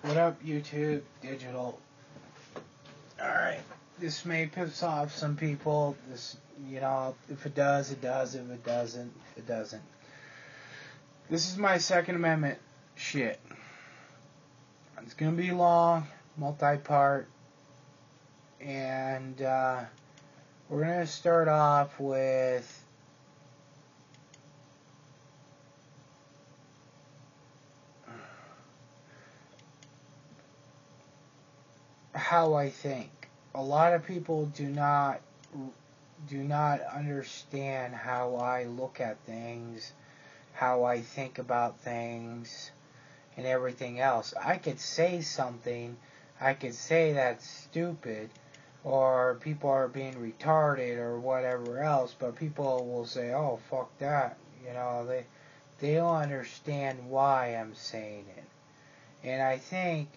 What up, YouTube Digital? Alright, this may piss off some people. This, if it does, it does. If it doesn't, it doesn't. This is my Second Amendment shit. It's gonna be long, multi-part, and we're gonna start off with how I think. A lot of people do not understand how I look at things, how I think about things, and everything else. I could say something, I could say that's stupid, or people are being retarded, or whatever else, but people will say, oh, fuck that. They don't understand why I'm saying it. And I think,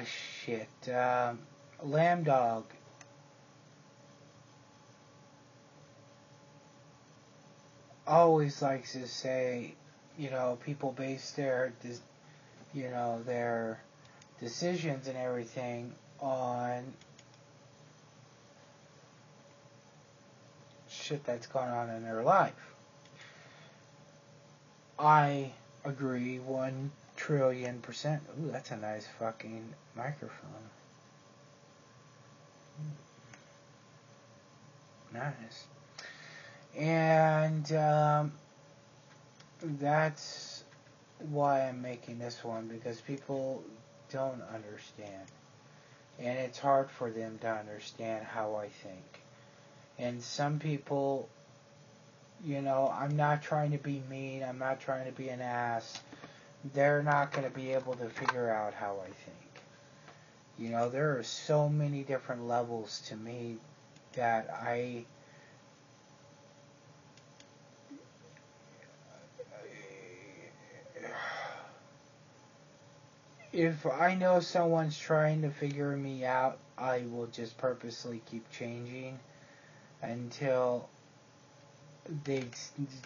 shit. Lambdog always likes to say, people base their decisions and everything on shit that's going on in their life. I agree 1,000,000,000,000%. Ooh, that's a nice fucking microphone. Nice. And that's why I'm making this one, because people don't understand. And it's hard for them to understand how I think. And some people, I'm not trying to be mean, I'm not trying to be an ass. They're not going to be able to figure out how I think. There are so many different levels to me that if I know someone's trying to figure me out, I will just purposely keep changing until they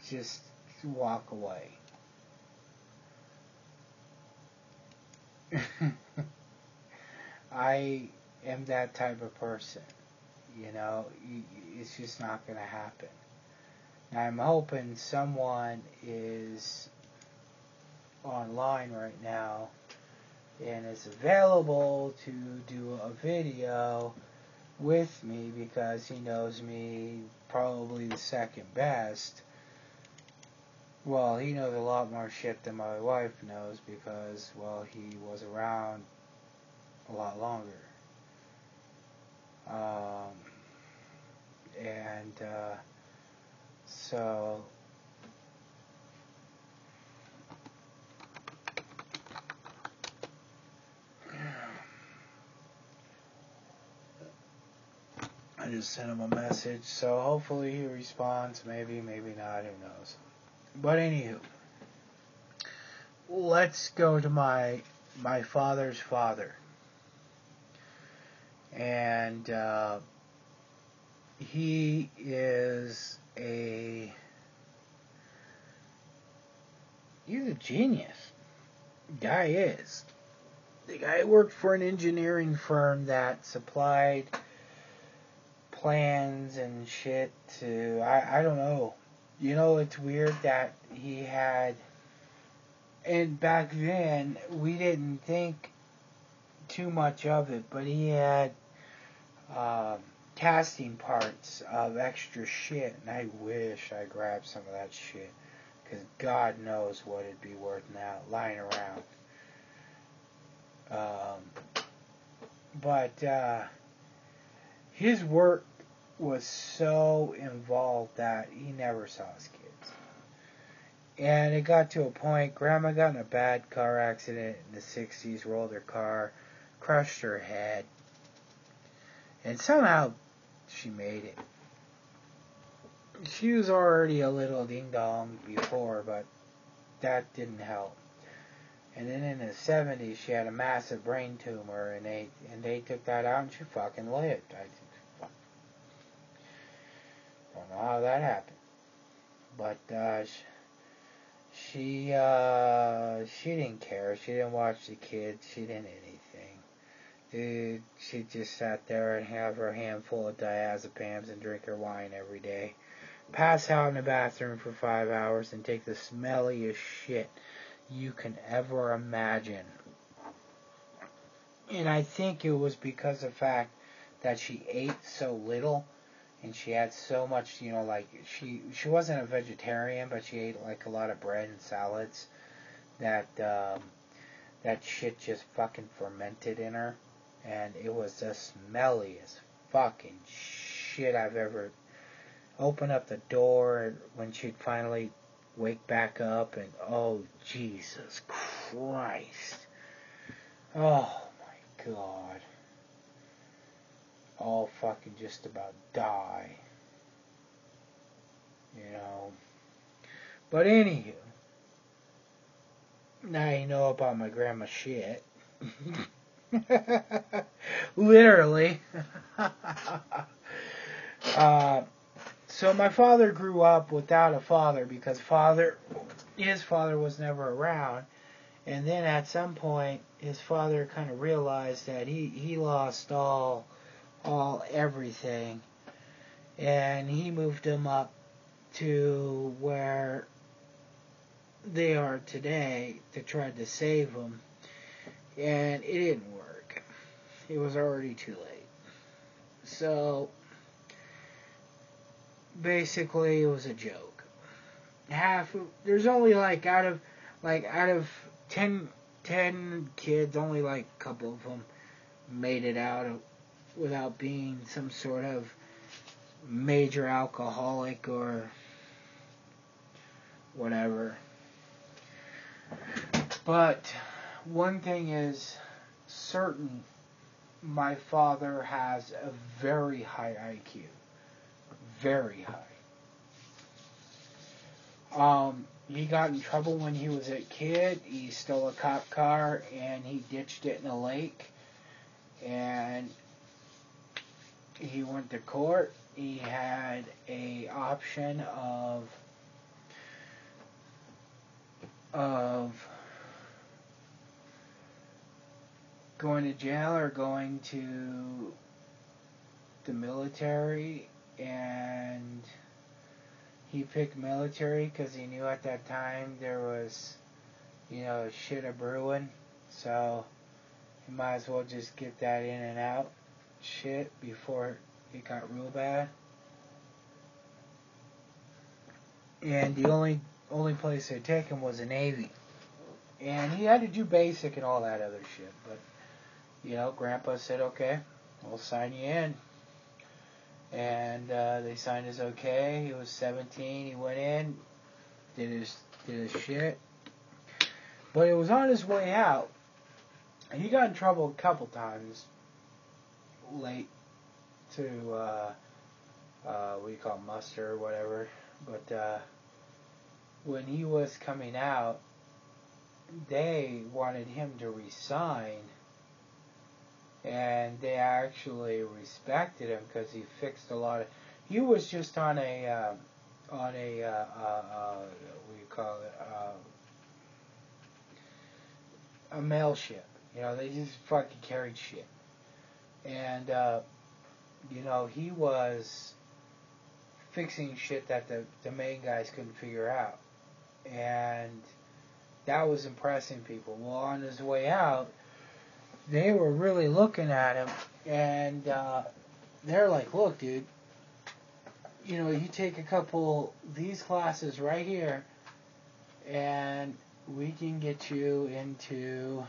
just walk away. I am that type of person. It's just not going to happen. Now, I'm hoping someone is online right now and is available to do a video with me, because he knows me probably the second best. Well, he knows a lot more shit than my wife knows, because, well, he was around a lot longer. So I just sent him a message, so hopefully he responds. Maybe, maybe not, who knows. But anywho, let's go to my father's father. And he is he's a genius. Guy is. The guy worked for an engineering firm that supplied plans and shit to, I don't know. It's weird that he had, and back then we didn't think too much of it, but he had casting parts of extra shit, and I wish I grabbed some of that shit, because God knows what it'd be worth now, lying around. But his work was so involved that he never saw his kids. And it got to a point, Grandma got in a bad car accident in the 60s, rolled her car, crushed her head, and somehow she made it. She was already a little ding-dong before, but that didn't help. And then in the 70s, she had a massive brain tumor, and they took that out, and she fucking lived. I don't know how that happened. But she didn't care. She didn't watch the kids. She didn't anything. Dude, she just sat there and have her handful of diazepams and drink her wine every day. Pass out in the bathroom for 5 hours and take the smelliest shit you can ever imagine. And I think it was because of the fact that she ate so little and she had so much, like she wasn't a vegetarian, but she ate like a lot of bread and salads that that shit just fucking fermented in her, and it was the smelliest fucking shit I've ever. Open up the door when she'd finally wake back up, and oh Jesus Christ, oh my God, all fucking just about die, But anywho, now you know about my grandma's shit. Literally. So my father grew up without a father because his father was never around. And then at some point, his father kind of realized that he lost everything. And he moved him up to where they are today to try to save him. And it didn't work. It was already too late. So basically it was a joke. There's only out of 10 kids, only like a couple of them made it out without being some sort of major alcoholic or whatever. But one thing is certain, my father has a very high IQ. Very high. He got in trouble when he was a kid. He stole a cop car and he ditched it in a lake. And he went to court. He had a option of going to jail or going to the military, and he picked military because he knew at that time there was, shit a brewing, so he might as well just get that in and out shit before it got real bad. And the only place they'd take him was the Navy. And he had to do basic and all that other shit, but Grandpa said, okay, we'll sign you in. And they signed his okay. He was 17. He went in, did his shit. But it was on his way out. And he got in trouble a couple times late to, what do you call muster or whatever. But when he was coming out, they wanted him to resign. And they actually respected him because he fixed a lot of. He was just on a what do you call it? A mail ship. They just fucking carried shit. And he was fixing shit that the main guys couldn't figure out, and that was impressing people. Well, on his way out, they were really looking at him, and they're like, look, dude, you take a couple these classes right here, and we can get you into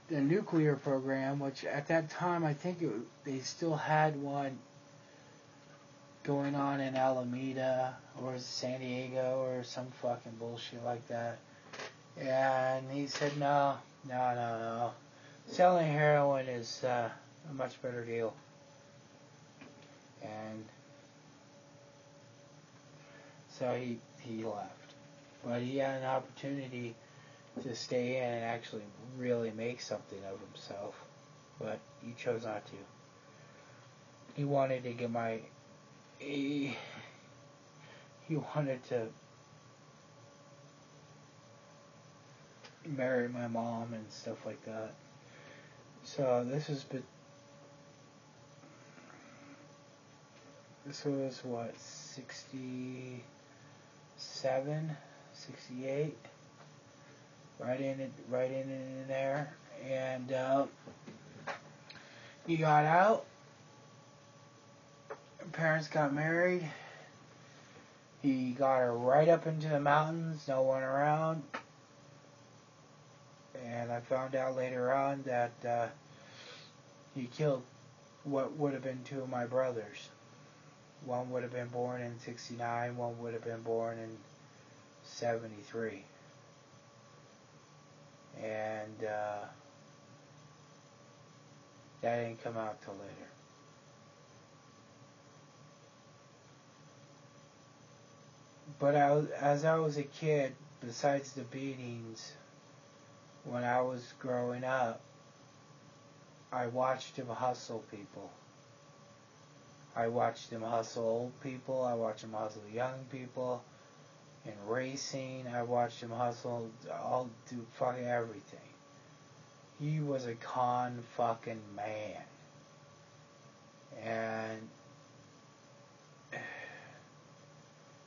the nuclear program, which at that time, I think they still had one going on in Alameda or San Diego or some fucking bullshit like that. And he said, no. Selling heroin is a much better deal. And so he left. But he had an opportunity to stay in and actually really make something of himself. But he chose not to. He wanted to get my he wanted to marry my mom and stuff like that. So this was what, 67, 68, right in there, and he got out. Parents got married. He got her right up into the mountains, no one around. And I found out later on that he killed what would have been two of my brothers. One would have been born in 69, one would have been born in 73. And that didn't come out till later. But as I was a kid, besides the beatings, when I was growing up, I watched him hustle people. I watched him hustle old people. I watched him hustle young people. In racing, I watched him hustle, do fucking everything. He was a con fucking man. And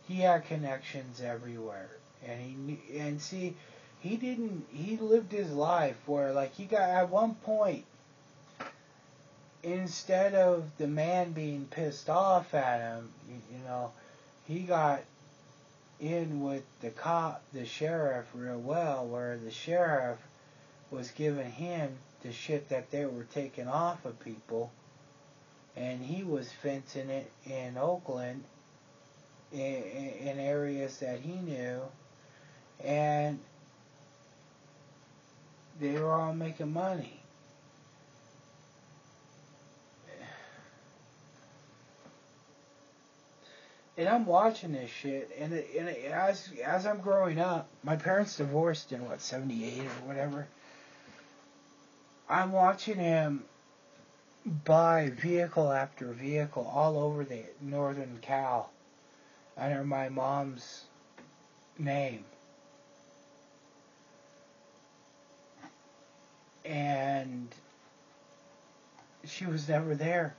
he had connections everywhere. And he lived his life where, like, he got, at one point, instead of the man being pissed off at him, he got in with the sheriff real well, where the sheriff was giving him the shit that they were taking off of people, and he was fencing it in Oakland, in areas that he knew, and they were all making money. And I'm watching this shit, and as I'm growing up, my parents divorced in 78 or whatever. I'm watching him buy vehicle after vehicle all over the northern Cal under my mom's name. And she was never there.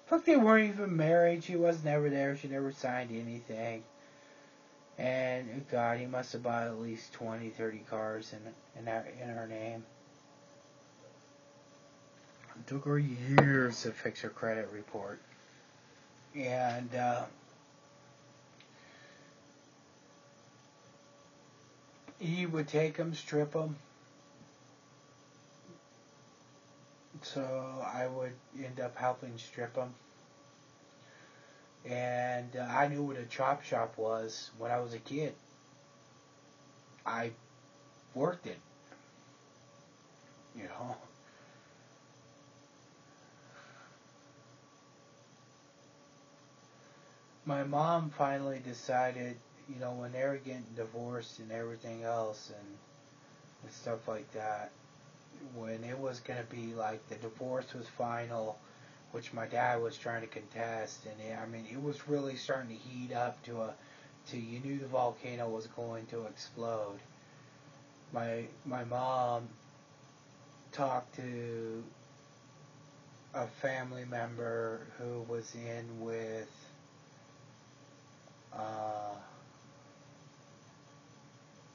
Fuck, they weren't even married. She was never there. She never signed anything. And God, he must have bought at least 20, 30 cars in her name. It took her years to fix her credit report. And he would take them, strip them. So I would end up helping strip them. And I knew what a chop shop was when I was a kid. I worked it. My mom finally decided, when they were getting divorced and everything else and stuff like that, when it was going to be like the divorce was final, which my dad was trying to contest, and it was really starting to heat up to you knew the volcano was going to explode. My mom talked to a family member who was in with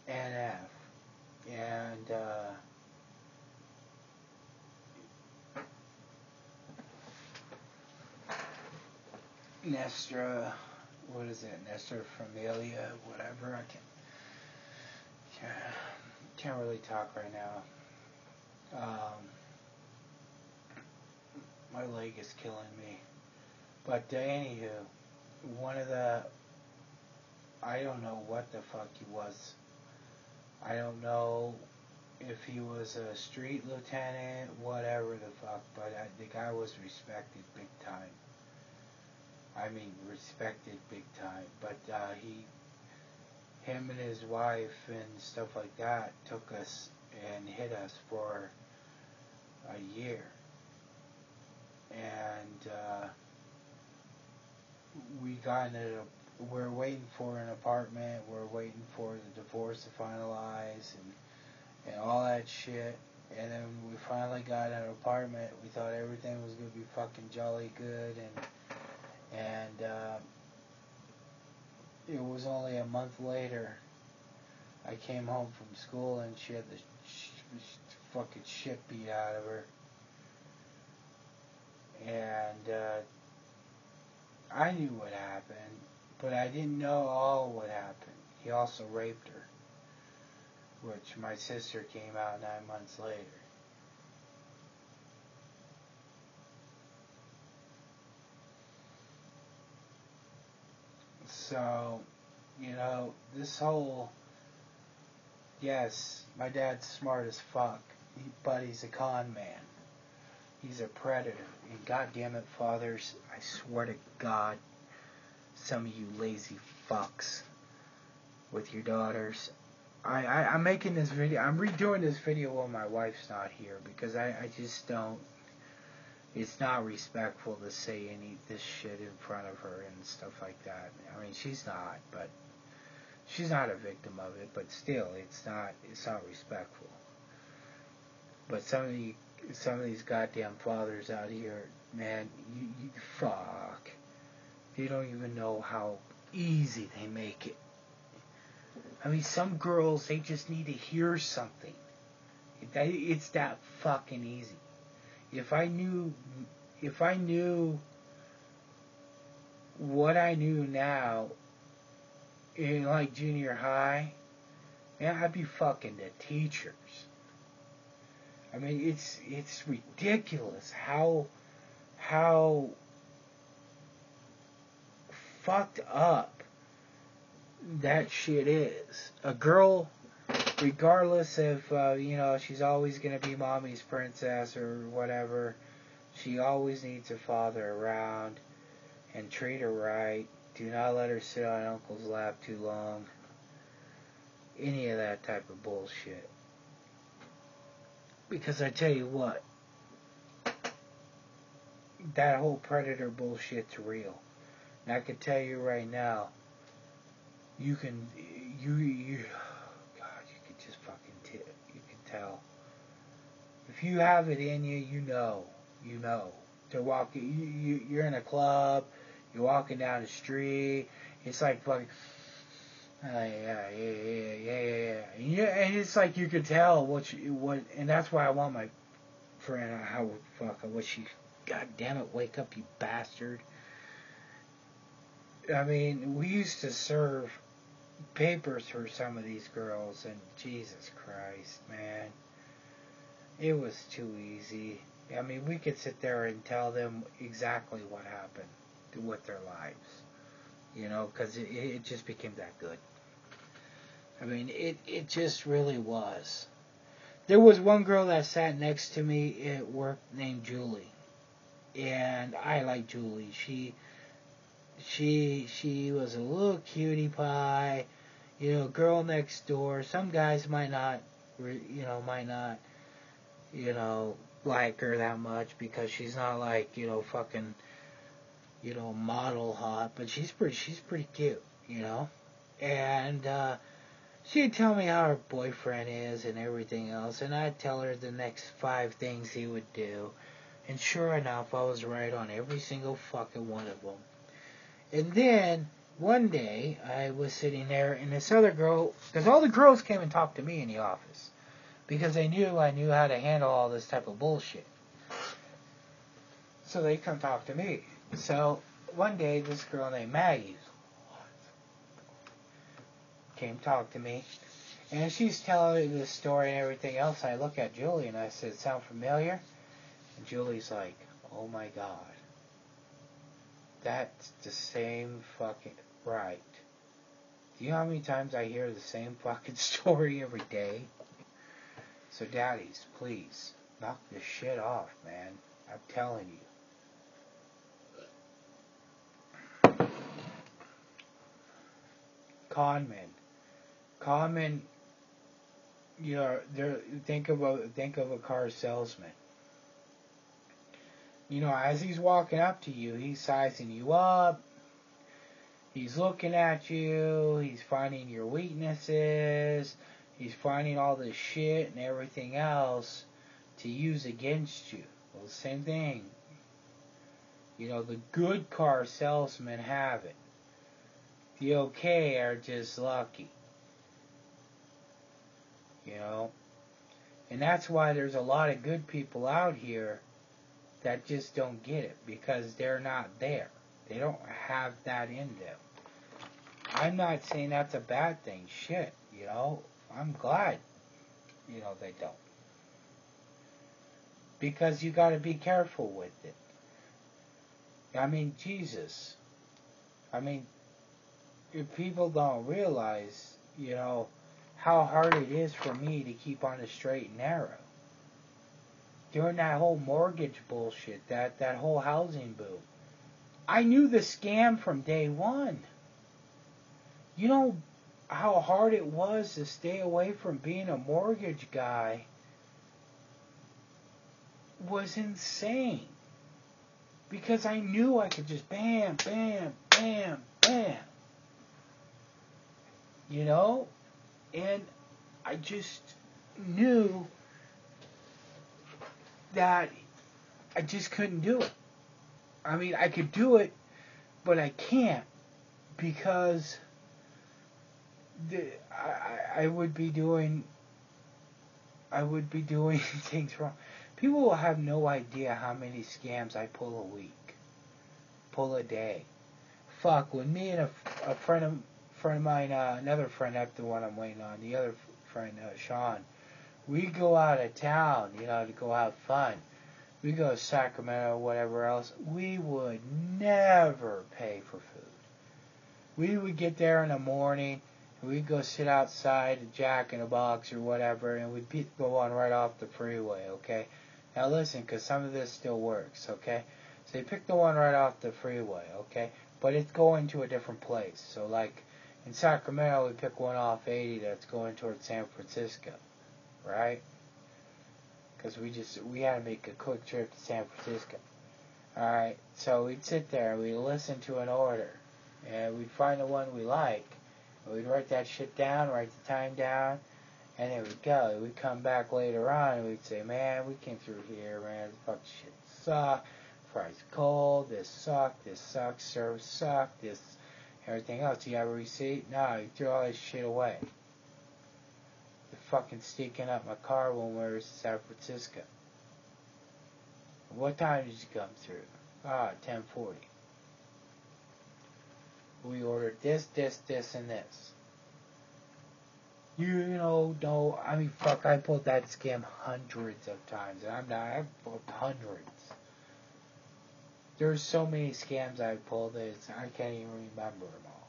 NF, and Nestra, what is it? Nestra Familia, whatever. I can't really talk right now. My leg is killing me. But anywho, I don't know what the fuck he was. I don't know if he was a street lieutenant, whatever the fuck, but the guy was respected big time. Respected big time. But him and his wife and stuff like that took us and hit us for a year. And we're waiting for an apartment. We're waiting for the divorce to finalize and all that shit. And then we finally got an apartment. We thought everything was gonna be fucking jolly good, and it was only a month later. I came home from school and she had the fucking shit beat out of her. And I knew what happened, but I didn't know all what happened. He also raped her, which my sister came out 9 months later. So, this whole, yes, my dad's smart as fuck, but he's a con man. He's a predator. And goddamn it, fathers, I swear to God, some of you lazy fucks with your daughters. I'm making this video, I'm redoing this video when my wife's not here, because I just don't, it's not respectful to say this shit in front of her and stuff like that. I mean, she's not a victim of it, but still, it's not respectful. But some of these goddamn fathers out here, man, you fuck. They don't even know how easy they make it. I mean, some girls, they just need to hear something. It's that fucking easy. If I knew what I knew now in like junior high, man, I'd be fucking the teachers. I mean, it's ridiculous how fucked up that shit is. A girl, regardless if she's always gonna be mommy's princess or whatever, she always needs a father around and treat her right. Do not let her sit on uncle's lap too long. Any of that type of bullshit. Because I tell you what, that whole predator bullshit's real. And I can tell you right now, you can just fucking you can tell. If you have it in you, you know. They're walking, you're in a club, you're walking down the street, it's like fucking, yeah. And it's like you could tell what, and that's why I want my friend, what she, god damn it, wake up, you bastard. I mean, we used to serve papers for some of these girls, and Jesus Christ, man, it was too easy. I mean, we could sit there and tell them exactly what happened with their lives, because it just became that good. I mean, it just really was. There was one girl that sat next to me at work named Julie, and I like Julie. She was a little cutie pie, girl next door. Some guys might not like her that much because she's not like, fucking, model hot, but she's pretty cute, and, she'd tell me how her boyfriend is and everything else, and I'd tell her the next 5 things he would do, and sure enough, I was right on every single fucking one of them. And then, one day, I was sitting there, and this other girl, because all the girls came and talked to me in the office, because they knew I knew how to handle all this type of bullshit. So they come talk to me. So, one day, this girl named Maggie came talk to me, and she's telling me this story and everything else. I look at Julie, and I said, sound familiar? And Julie's like, oh my God. That's the same fucking, right. Do you know how many times I hear the same fucking story every day? So daddies, please, knock this shit off, man. I'm telling you. Conmen, think of a car salesman. As he's walking up to you, he's sizing you up. He's looking at you. He's finding your weaknesses. He's finding all this shit and everything else to use against you. Well, the same thing. You know, the good car salesmen have it. The okay are just lucky. You know? And that's why there's a lot of good people out here that just don't get it, because they're not there. They don't have that in them. I'm not saying that's a bad thing. Shit, you know? I'm glad, you know, they don't. Because you gotta be careful with it. I mean, Jesus. I mean, if people don't realize, you know, how hard it is for me to keep on the straight and narrow. During that whole mortgage bullshit, that whole housing boom, I knew the scam from day one. You know how hard it was to stay away from being a mortgage guy was insane. Because I knew I could just bam, bam, bam, bam. You know? And I just knew that I just couldn't do it. I mean, I could do it, but I can't, because I would be doing things wrong. People will have no idea how many scams I pull a week, pull a day. Fuck, when me and a friend of mine, another friend, that's the one I'm waiting on, the other friend, Sean, we go out of town, you know, to go have fun. We go to Sacramento or whatever else. We would never pay for food. We would get there in the morning, and we'd go sit outside a Jack in the Box or whatever, and we'd pick the one right off the freeway, okay? Now listen, because some of this still works, okay? So you pick the one right off the freeway, okay? But it's going to a different place. So like in Sacramento, we pick one off 80 that's going towards San Francisco, right? Because we had to make a quick trip to San Francisco. Alright, so we'd sit there and we'd listen to an order. And we'd find the one we like. And we'd write that shit down, write the time down, and there we'd go. We'd come back later on and we'd say, man, we came through here, man, this fucking shit sucked. Fries cold, this sucked, service sucked, this, everything else. Do you have a receipt? No, you threw all this shit away. They're fucking stinking up my car when we were in San Francisco. What time did you come through? 10:40. We ordered this, and this. You know, no, I mean, fuck, I pulled that scam hundreds of times. I've pulled hundreds. There's so many scams I've pulled that I can't even remember them all.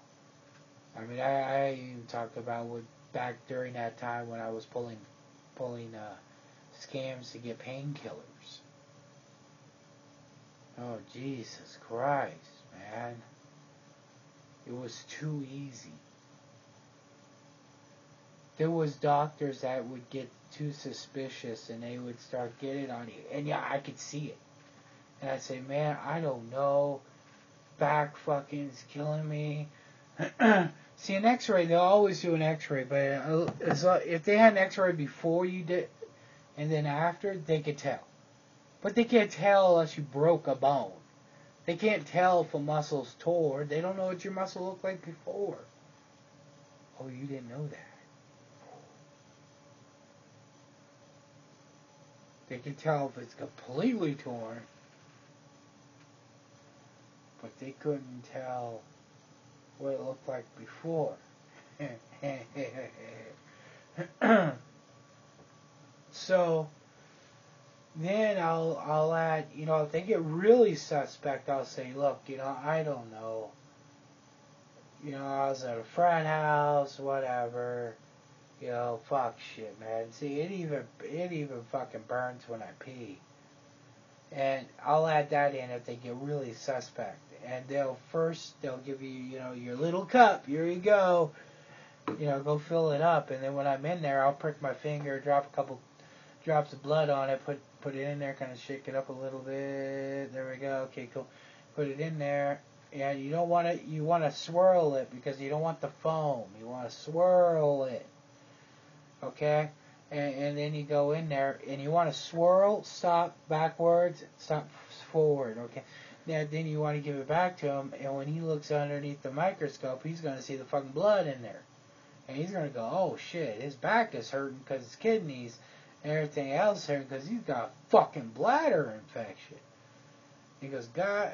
I mean, I even talked about back during that time when I was pulling scams to get painkillers. Oh, Jesus Christ, man. It was too easy. There was doctors that would get too suspicious and they would start getting on you. And yeah, I could see it. And I'd say, man, I don't know. Back fucking is killing me. See, an x-ray, they'll always do an x-ray. But if they had an x-ray before you did and then after, they could tell. But they can't tell unless you broke a bone. They can't tell if a muscle's tore. They don't know what your muscle looked like before. Oh, you didn't know that. They can tell if it's completely torn. But they couldn't tell what it looked like before. So then I'll add, you know, if they get really suspect, I'll say, look, you know, I don't know. You know, I was at a frat house, whatever. You know, fuck shit, man. See, it even fucking burns when I pee. And I'll add that in if they get really suspect. And they'll give you, you know, your little cup. Here you go. You know, go fill it up. And then when I'm in there, I'll prick my finger, drop a couple drops of blood on it, put it in there, kind of shake it up a little bit. There we go. Okay, cool. Put it in there. And you don't want to, you want to swirl it because you don't want the foam. You want to swirl it. Okay? And then you go in there and you want to swirl, stop backwards, stop forward. Okay? Now, then you want to give it back to him, and when he looks underneath the microscope, he's going to see the fucking blood in there. And he's going to go, oh shit, his back is hurting because his kidneys and everything else hurting because he's got a fucking bladder infection. He goes, God,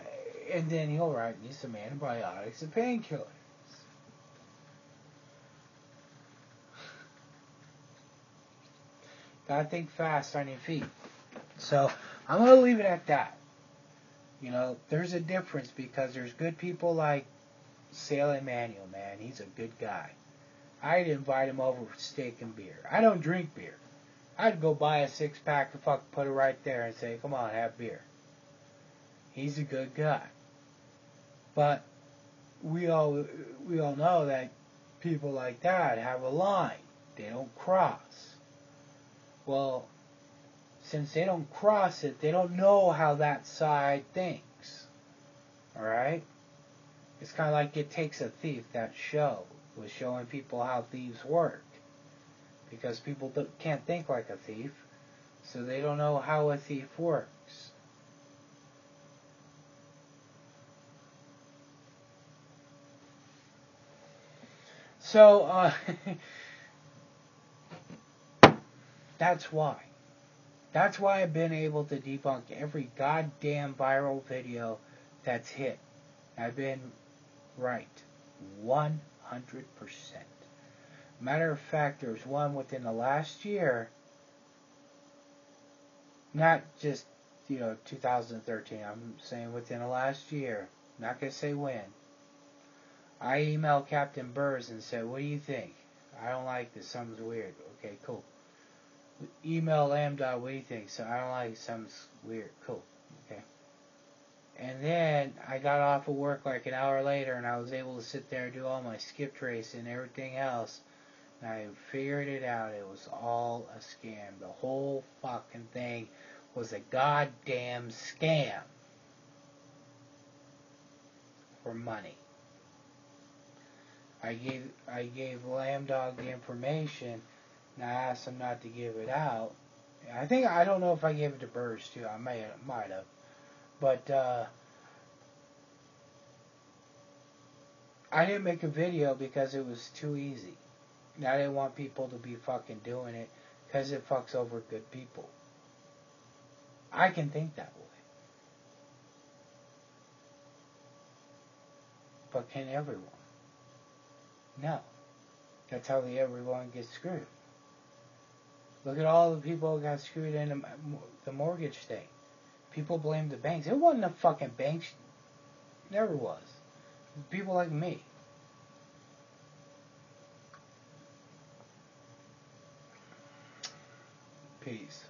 and then he'll write me some antibiotics and painkillers. Gotta think fast on your feet. So, I'm gonna leave it at that. You know, there's a difference because there's good people like Sale Emanuel, man. He's a good guy. I'd invite him over for steak and beer. I don't drink beer. I'd go buy a 6-pack and fucking put it right there and say, come on, have beer. He's a good guy. But we all know that people like that have a line. They don't cross. Well, since they don't cross it, they don't know how that side thinks. Alright? It's kind of like It Takes a Thief, that show was showing people how thieves work. Because people can't think like a thief, so they don't know how a thief works. So, that's why. That's why I've been able to debunk every goddamn viral video that's hit. I've been right. 100%. Matter of fact, there's one within the last year, not just, 2013, I'm saying within the last year, not going to say when. I emailed Captain Burrs and said, what do you think? I don't like this, something's weird. Okay, cool. Email Lambda, what do you think? So I don't like, something's weird. Cool. Okay. And then I got off of work like an hour later and I was able to sit there and do all my skip trace and everything else. And I figured it out. It was all a scam. The whole fucking thing was a goddamn scam for money. I gave Lambdog the information and I asked him not to give it out. I don't know if I gave it to Burrs too. I might have. But I didn't make a video because it was too easy. And I didn't want people to be fucking doing it because it fucks over good people. I can think that way. But can everyone? No. That's how everyone gets screwed. Look at all the people who got screwed in the mortgage thing. People blame the banks. It wasn't the fucking banks. It never was. People like me. Peace.